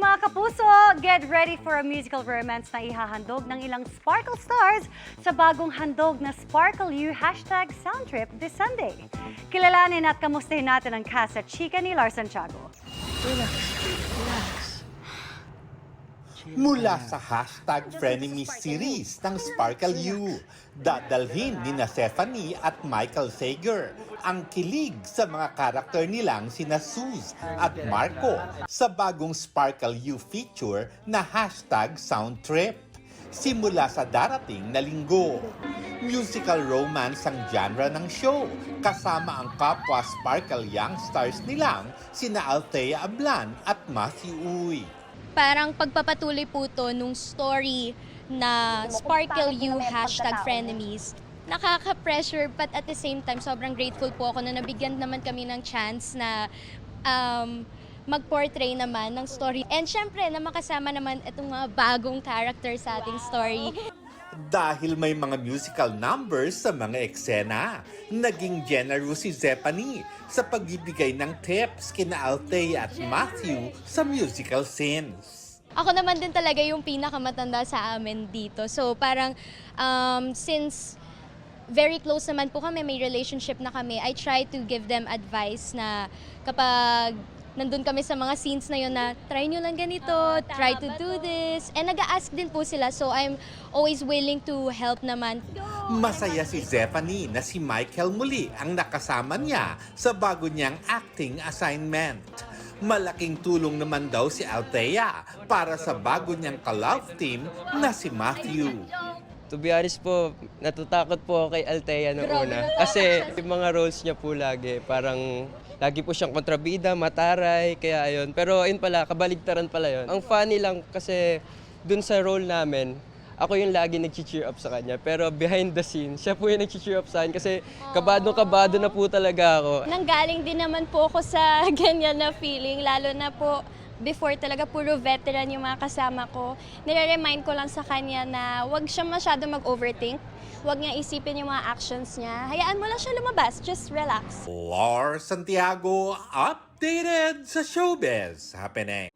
mga kapuso! Get ready for a musical romance na ihahandog ng ilang Sparkle Stars sa bagong handog na Sparkle You #Soundtrip this Sunday. Kilalanin at kamustahin natin ang cast at chika ni Lars Santiago. Mula sa #Frenemies series ng Sparkle You, dadalhin ni Stephanie at Michael Sager ang kilig sa mga karakter nilang sina Suz at Marco sa bagong Sparkle You feature na #Soundtrip. Simula sa darating na linggo. Musical romance ang genre ng show, kasama ang kapwa Sparkle Young Stars nilang sina Althea Ablan at Matthew Uy. Parang pagpapatuloy po to nung story na Sparkle You #Frenemies. Nakaka-pressure but at the same time sobrang grateful po ako na nabigyan naman kami ng chance na mag-portray naman ng story. And syempre na makasama naman itong mga bagong character sa ating story. Dahil may mga musical numbers sa mga eksena, naging generous si Stephanie sa pagbibigay ng tips kina Althea at Matthew sa musical scenes. Ako naman din talaga yung pinakamatanda sa amin dito. So parang since very close naman po kami, may relationship na kami, I try to give them advice na kapag nandun kami sa mga scenes na yun na try nyo lang ganito, try to do this. And nag-a-ask din po sila, so I'm always willing to help naman. Masaya si Stephanie na si Michael muli ang nakasama niya sa bago niyang acting assignment. Malaking tulong naman daw si Althea para sa bago niyang ka-love team na si Matthew. To be honest po, natatakot po ako kay Althea noong una. Kasi yung mga roles niya po lagi, parang lagi po siyang kontrabida, mataray, kaya ayun. Pero ayun pala, kabaligtaran pala yun. Ang funny lang kasi dun sa role namin, ako yung lagi nag-cheer up sa kanya. Pero behind the scenes, siya po yung nag-cheer up sa akin kasi kabado na po talaga ako. Nanggaling din naman po ako sa ganyan na feeling, lalo na po before talaga puro veteran yung mga kasama ko. Nire-remind ko lang sa kanya na wag siya masyado mag-overthink. Huwag niya isipin yung mga actions niya. Hayaan mo lang siya lumabas. Just relax. Lars Santiago, updated sa showbiz happening.